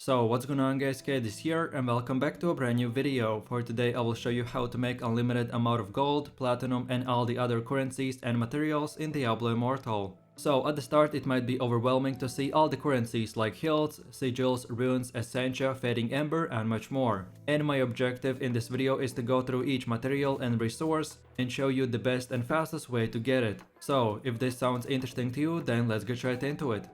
So what's going on guys, Kate is here and welcome back to a brand new video. For today I will show you how to make unlimited amount of gold, platinum and all the other currencies and materials in Diablo Immortal. So at the start it might be overwhelming to see all the currencies like hilts, sigils, runes, essentia, fading ember and much more. And my objective in this video is to go through each material and resource and show you the best and fastest way to get it. So if this sounds interesting to you, then let's get right into it.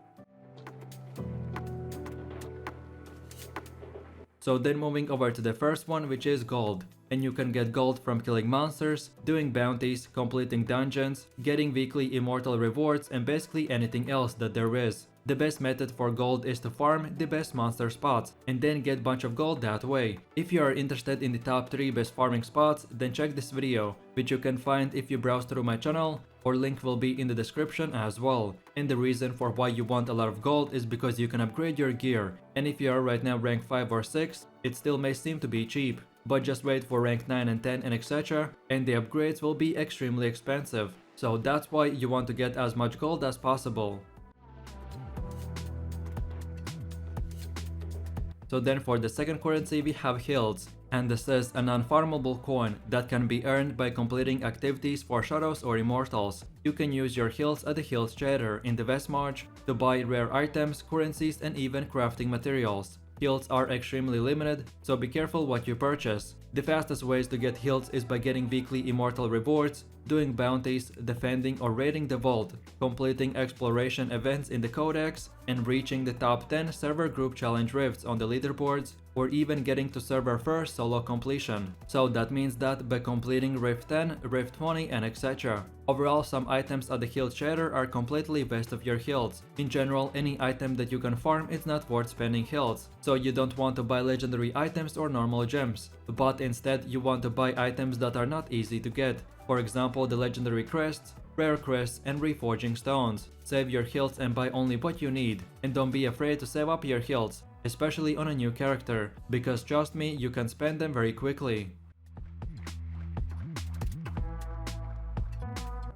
So then moving over to the first one, which is gold. And you can get gold from killing monsters, doing bounties, completing dungeons, getting weekly immortal rewards and basically anything else that there is. The best method for gold is to farm the best monster spots and then get bunch of gold that way. If you are interested in the top 3 best farming spots, then check this video, which you can find if you browse through my channel, or link will be in the description as well. And the reason for why you want a lot of gold is because you can upgrade your gear, and if you are right now rank 5 or 6, it still may seem to be cheap. But just wait for rank 9 and 10 and etc. and the upgrades will be extremely expensive. So that's why you want to get as much gold as possible. So then for the second currency we have hilts, and this is a non-farmable coin that can be earned by completing activities for shadows or immortals. You can use your hilts at the hilts trader in the West March to buy rare items, currencies and even crafting materials. Hilts are extremely limited, so be careful what you purchase. The fastest ways to get hilts is by getting weekly immortal rewards, doing bounties, defending or raiding the vault, completing exploration events in the codex, and reaching the top 10 server group challenge rifts on the leaderboards, or even getting to server first solo completion. So that means that by completing rift 10, rift 20 and etc. Overall, some items at the hilt trader are completely waste of your hilts. In general, any item that you can farm is not worth spending hilts, so you don't want to buy legendary items or normal gems, but instead you want to buy items that are not easy to get. For example, the legendary crests, rare crests and reforging stones. Save your hilts and buy only what you need, and don't be afraid to save up your hilts, especially on a new character, because trust me, you can spend them very quickly.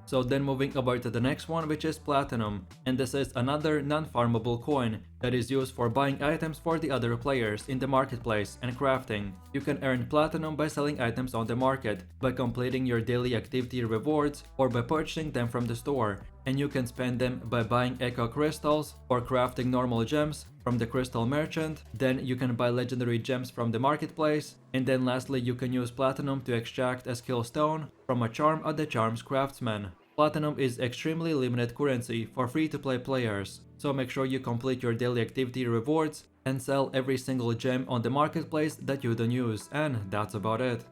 So then moving over to the next one, which is platinum, and this is another non-farmable coin that is used for buying items for the other players in the marketplace and crafting. You can earn platinum by selling items on the market, by completing your daily activity rewards, or by purchasing them from the store, and you can spend them by buying echo crystals or crafting normal gems from the crystal merchant. Then you can buy legendary gems from the marketplace, and then lastly you can use platinum to extract a skill stone from a charm at the charms craftsman. Platinum is extremely limited currency for free-to-play players, so make sure you complete your daily activity rewards and sell every single gem on the marketplace that you don't use, and that's about it.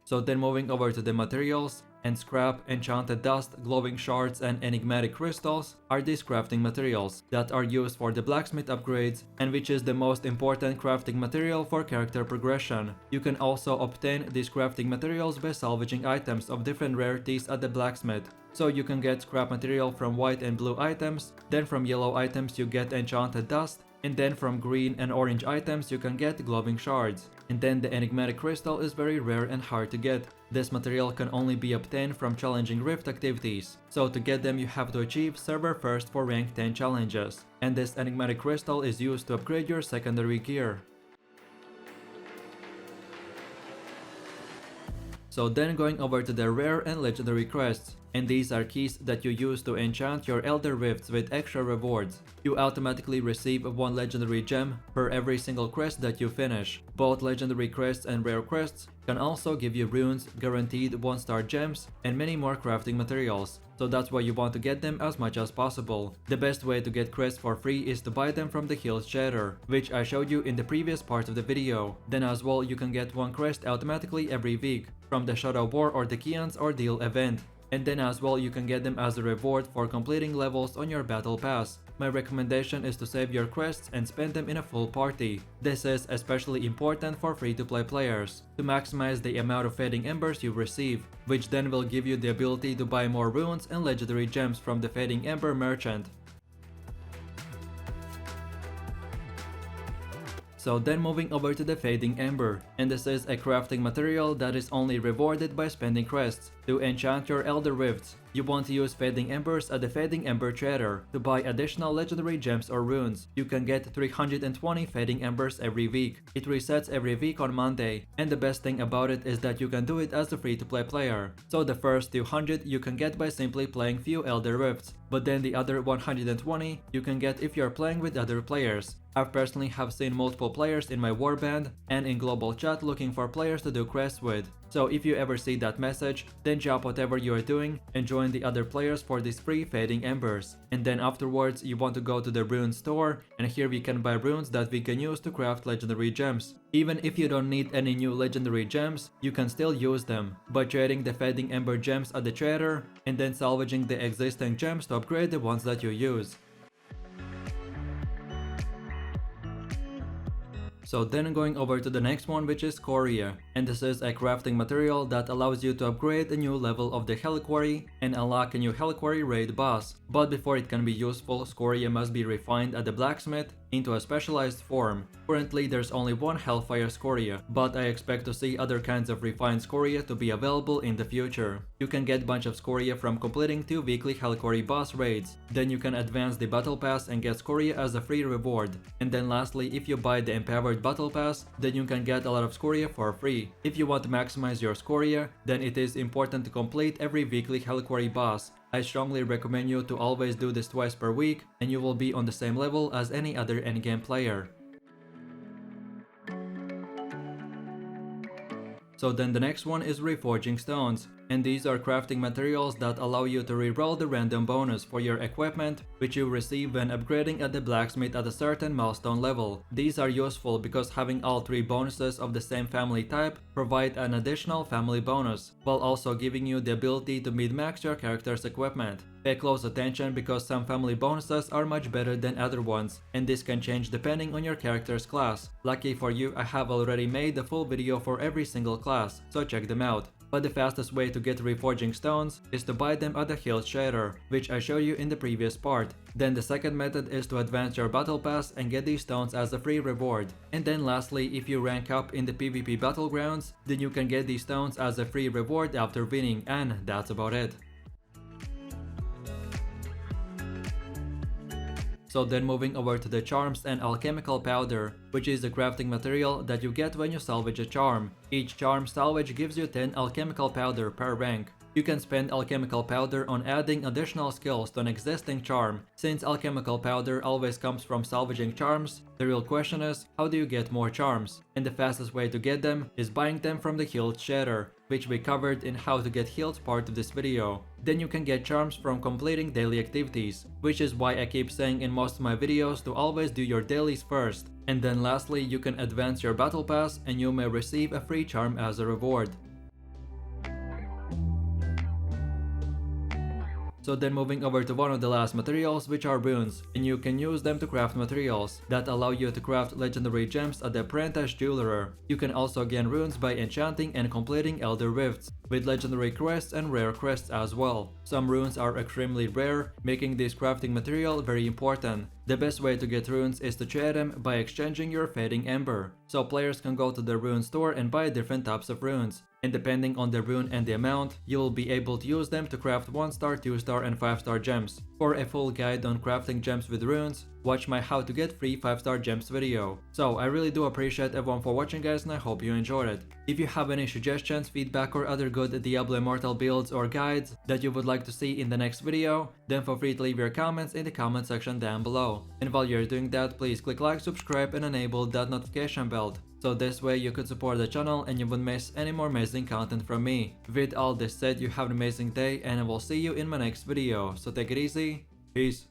So then moving over to the materials, and scrap, enchanted dust, glowing shards and enigmatic crystals are these crafting materials that are used for the blacksmith upgrades, and which is the most important crafting material for character progression. You can also obtain these crafting materials by salvaging items of different rarities at the blacksmith. So you can get scrap material from white and blue items, then from yellow items you get enchanted dust, and then from green and orange items you can get glowing shards. And then the enigmatic crystal is very rare and hard to get. This material can only be obtained from challenging rift activities, so to get them you have to achieve server first for rank 10 challenges. And this enigmatic crystal is used to upgrade your secondary gear. So then going over to the rare and legendary crests, and these are keys that you use to enchant your elder rifts with extra rewards. You automatically receive 1 legendary gem per every single crest that you finish. Both legendary crests and rare crests can also give you runes, guaranteed 1-star gems, and many more crafting materials. So that's why you want to get them as much as possible. The best way to get crests for free is to buy them from the hilts trader, which I showed you in the previous part of the video. Then as well you can get 1 crest automatically every week from the Shadow War or the Keon's Ordeal event. And then as well you can get them as a reward for completing levels on your battle pass. My recommendation is to save your crests and spend them in a full party. This is especially important for free-to-play players, to maximize the amount of fading embers you receive, which then will give you the ability to buy more runes and legendary gems from the fading ember merchant. So then moving over to the fading ember, and this is a crafting material that is only rewarded by spending crests. To enchant your Elder Rifts, you want to use Fading Embers at the Fading Ember Trader to buy additional legendary gems or runes. You can get 320 Fading Embers every week. It resets every week on Monday, and the best thing about it is that you can do it as a free-to-play player. So the first 200 you can get by simply playing few Elder Rifts, but then the other 120 you can get if you're playing with other players. I personally have seen multiple players in my warband and in global chat looking for players to do CRESTS with. So if you ever see that message, then drop whatever you are doing and join the other players for these free Fading Embers. And then afterwards you want to go to the rune store, and here we can buy runes that we can use to craft legendary gems. Even if you don't need any new legendary gems, you can still use them by trading the Fading Ember gems at the trader and then salvaging the existing gems to upgrade the ones that you use. So then going over to the next one, which is scoria, and this is a crafting material that allows you to upgrade a new level of the Heliquary and unlock a new Heliquary raid boss. But before it can be useful, scoria must be refined at the blacksmith into a specialized form. Currently there's only one Hellfire scoria, but I expect to see other kinds of refined scoria to be available in the future. You can get bunch of scoria from completing 2 weekly Heliquary boss raids. Then you can advance the battle pass and get scoria as a free reward. And then lastly, if you buy the empowered battle pass, then you can get a lot of scoria for free. If you want to maximize your scoria, then it is important to complete every weekly Heliquary boss. I strongly recommend you to always do this twice per week, and you will be on the same level as any other endgame player. So then the next one is reforging stones, and these are crafting materials that allow you to reroll the random bonus for your equipment, which you receive when upgrading at the blacksmith at a certain milestone level. These are useful because having all 3 bonuses of the same family type provide an additional family bonus, while also giving you the ability to min-max your character's equipment. Pay close attention because some family bonuses are much better than other ones, and this can change depending on your character's class. Lucky for you, I have already made a full video for every single class, so check them out. But the fastest way to get reforging stones is to buy them at the hilts trader, which I showed you in the previous part. Then the second method is to advance your battle pass and get these stones as a free reward. And then lastly, if you rank up in the PvP battlegrounds, then you can get these stones as a free reward after winning, and that's about it. So then moving over to the charms and alchemical powder, which is the crafting material that you get when you salvage a charm. Each charm salvage gives you 10 alchemical powder per rank. You can spend alchemical powder on adding additional skills to an existing charm. Since alchemical powder always comes from salvaging charms, the real question is, how do you get more charms? And the fastest way to get them is buying them from the hilts trader, which we covered in how to get hilts part of this video. Then you can get charms from completing daily activities, which is why I keep saying in most of my videos to always do your dailies first. And then lastly, you can advance your battle pass and you may receive a free charm as a reward. So then moving over to one of the last materials, which are runes, and you can use them to craft materials that allow you to craft legendary gems at the apprentice jeweler. You can also gain runes by enchanting and completing elder rifts, with legendary crests and rare crests as well. Some runes are extremely rare, making this crafting material very important. The best way to get runes is to trade them by exchanging your fading ember. So players can go to the rune store and buy different types of runes. And depending on the rune and the amount, you will be able to use them to craft 1-star, 2-star and 5-star gems. For a full guide on crafting gems with runes, watch my how to get free 5-star gems video. So I really do appreciate everyone for watching, guys, and I hope you enjoyed it. If you have any suggestions, feedback or other good Diablo Immortal builds or guides that you would like to see in the next video, then feel free to leave your comments in the comment section down below. And while you're doing that, please click like, subscribe and enable that notification bell. So this way you could support the channel and you wouldn't miss any more amazing content from me. With all this said, you have an amazing day and I will see you in my next video. So take it easy, peace.